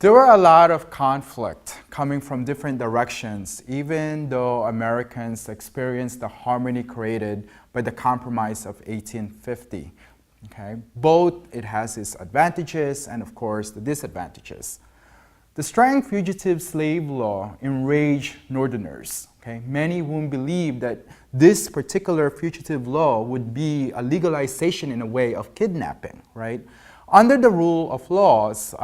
There were a lot of conflict coming from different directions, even though Americans experienced the harmony created by the Compromise of 1850. Okay? Both, it has its advantages and, of course, the disadvantages. The strong fugitive slave law enraged Northerners. Okay? Many whom believed that this particular fugitive law would be a legalization in a way of kidnapping, right? Under the rule of laws,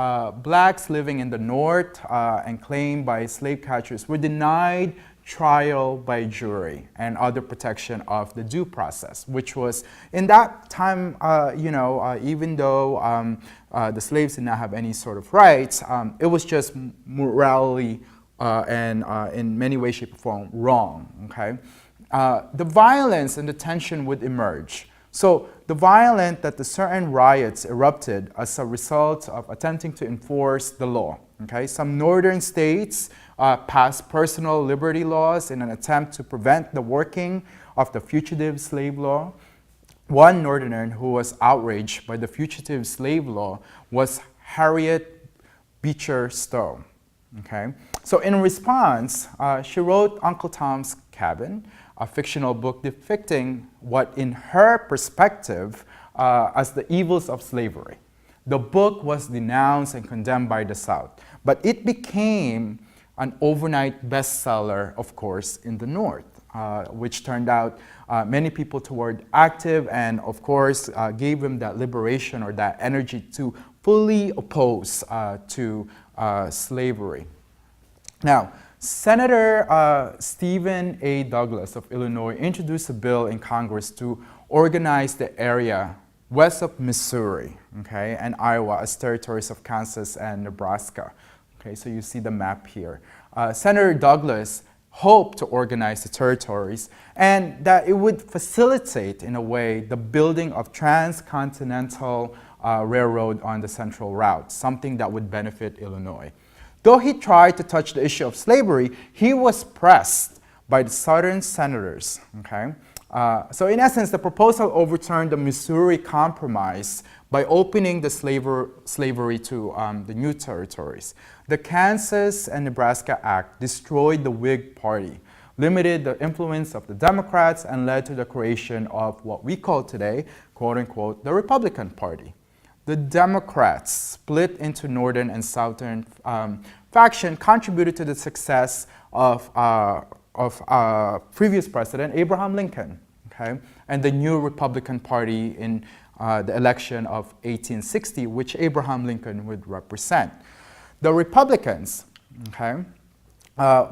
blacks living in the North and claimed by slave catchers were denied trial by jury and other protection of the due process, which was, in that time, even though the slaves did not have any sort of rights, it was just morally and in many ways, shape, or form wrong, okay? The violence and the tension would emerge. So the violence that the certain riots erupted as a result of attempting to enforce the law. Okay? Some northern states passed personal liberty laws in an attempt to prevent the working of the fugitive slave law. One northerner who was outraged by the fugitive slave law was Harriet Beecher Stowe. Okay? So in response, she wrote Uncle Tom's Cabin, a fictional book depicting what, in her perspective, as the evils of slavery. The book was denounced and condemned by the South, but it became an overnight bestseller, of course, in the North, which turned out many people toward active and, of course, gave them that liberation or that energy to fully oppose to slavery. Now, Senator Stephen A. Douglas of Illinois introduced a bill in Congress to organize the area west of Missouri, okay, and Iowa as territories of Kansas and Nebraska. Okay, so you see the map here. Senator Douglas hoped to organize the territories and that it would facilitate, in a way, the building of transcontinental railroad on the central route, something that would benefit Illinois. Though he tried to touch the issue of slavery, he was pressed by the Southern senators. Okay? So in essence, the proposal overturned the Missouri Compromise by opening the slavery to the new territories. The Kansas and Nebraska Act destroyed the Whig Party, limited the influence of the Democrats, and led to the creation of what we call today, quote unquote, the Republican Party. The Democrats, split into northern and southern faction, contributed to the success of previous president Abraham Lincoln, okay, and the new Republican Party in the election of 1860, which Abraham Lincoln would represent. The Republicans, okay,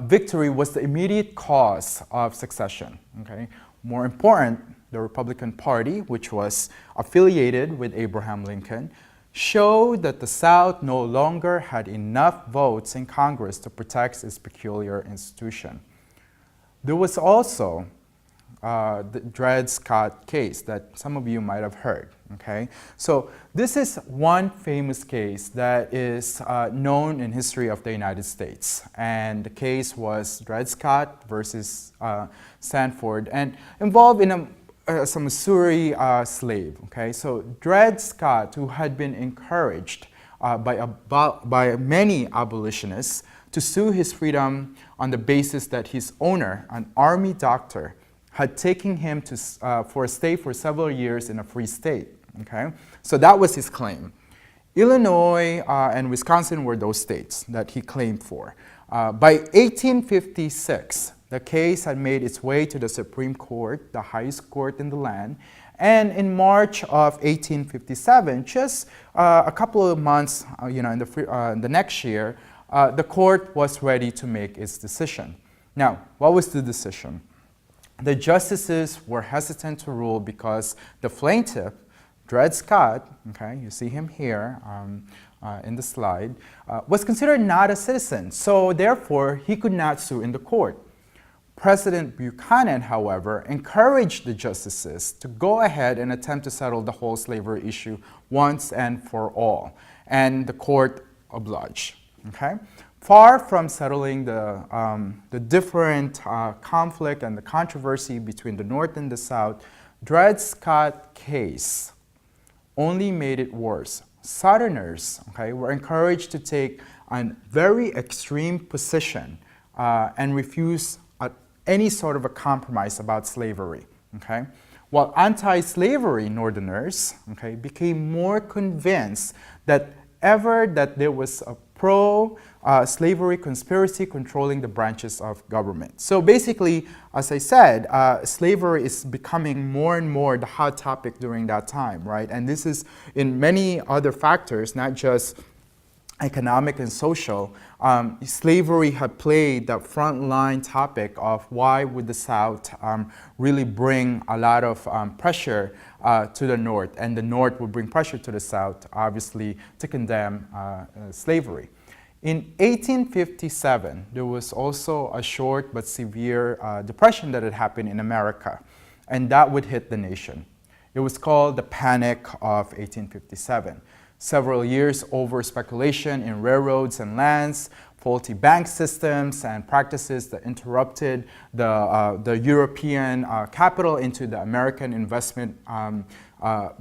victory was the immediate cause of succession. Okay, more important, the Republican Party, which was affiliated with Abraham Lincoln, showed that the South no longer had enough votes in Congress to protect its peculiar institution. There was also the Dred Scott case that some of you might have heard. Okay? So this is one famous case that is known in history of the United States. And the case was Dred Scott versus Sanford, and involved in a Missouri slave. Okay, so Dred Scott, who had been encouraged by many abolitionists to sue his freedom on the basis that his owner, an army doctor, had taken him to, for a stay for several years in a free state. Okay, so that was his claim. Illinois and Wisconsin were those states that he claimed for. By 1856, the case had made its way to the Supreme Court, the highest court in the land, and in March of 1857, just a couple of months, in the next year, the court was ready to make its decision. Now, what was the decision? The justices were hesitant to rule because the plaintiff, Dred Scott, okay, you see him here in the slide, was considered not a citizen, so therefore he could not sue in the court. President Buchanan, however, encouraged the justices to go ahead and attempt to settle the whole slavery issue once and for all, and the court obliged. Okay? Far from settling the different conflict and the controversy between the North and the South, Dred Scott only made it worse. Southerners, okay, were encouraged to take a very extreme position and refused any sort of a compromise about slavery. Okay? While anti-slavery Northerners, okay, became more convinced that there was a pro-slavery conspiracy controlling the branches of government. So basically, as I said, slavery is becoming more and more the hot topic during that time, right? And this is in many other factors, not just economic and social. Slavery had played the frontline topic of why would the South really bring a lot of pressure to the North, and the North would bring pressure to the South, obviously, to condemn slavery. In 1857, there was also a short but severe depression that had happened in America, and that would hit the nation. It was called the Panic of 1857. Several years over speculation in railroads and lands, faulty bank systems and practices that interrupted the European capital into the American investment,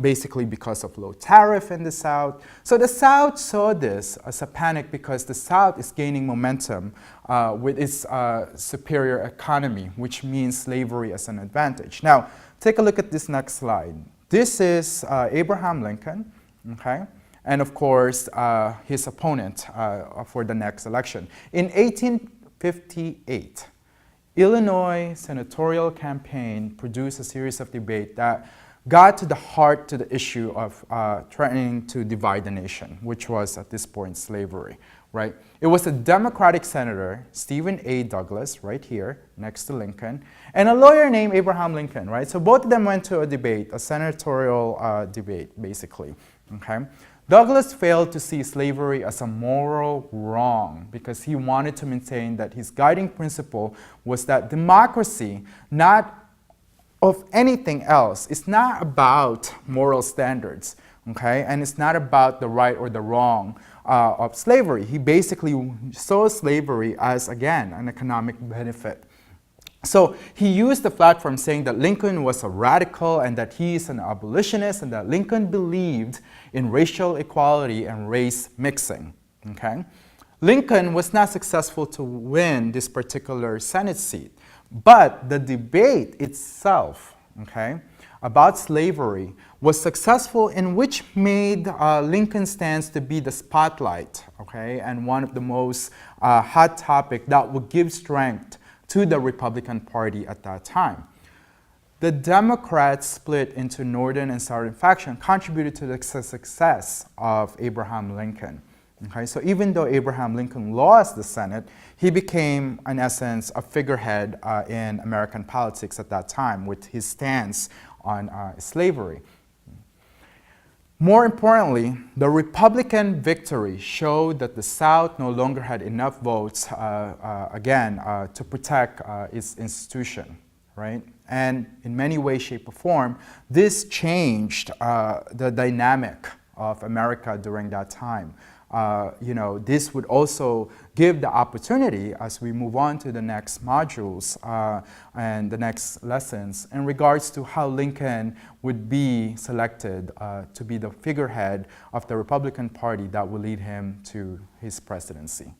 basically because of low tariff in the South. So the South saw this as a panic because the South is gaining momentum with its superior economy, which means slavery as an advantage. Now, take a look at this next slide. This is Abraham Lincoln, okay? And of course, his opponent for the next election. In 1858, Illinois senatorial campaign produced a series of debate that got to the heart to the issue of threatening to divide the nation, which was at this point slavery, right? It was a Democratic senator, Stephen A. Douglas, right here, next to Lincoln, and a lawyer named Abraham Lincoln, right? So both of them went to a debate, a senatorial debate, basically, okay? Douglas failed to see slavery as a moral wrong because he wanted to maintain that his guiding principle was that democracy, not of anything else, is not about moral standards, okay? And it's not about the right or the wrong of slavery. He basically saw slavery as, again, an economic benefit. So he used the platform saying that Lincoln was a radical and that he is an abolitionist and that Lincoln believed in racial equality and race mixing, okay? Lincoln was not successful to win this particular Senate seat, but the debate itself, okay, about slavery was successful, in which made Lincoln's stance to be the spotlight, okay, and one of the most hot topic that would give strength to the Republican Party at that time. The Democrats split into Northern and Southern faction contributed to the success of Abraham Lincoln. Okay, so even though Abraham Lincoln lost the Senate, he became, in essence, a figurehead in American politics at that time with his stance on slavery. More importantly, the Republican victory showed that the South no longer had enough votes, to protect its institution, right? And in many ways, shape, or form, this changed the dynamic of America during that time. This would also give the opportunity as we move on to the next modules and the next lessons in regards to how Lincoln would be selected to be the figurehead of the Republican Party that will lead him to his presidency.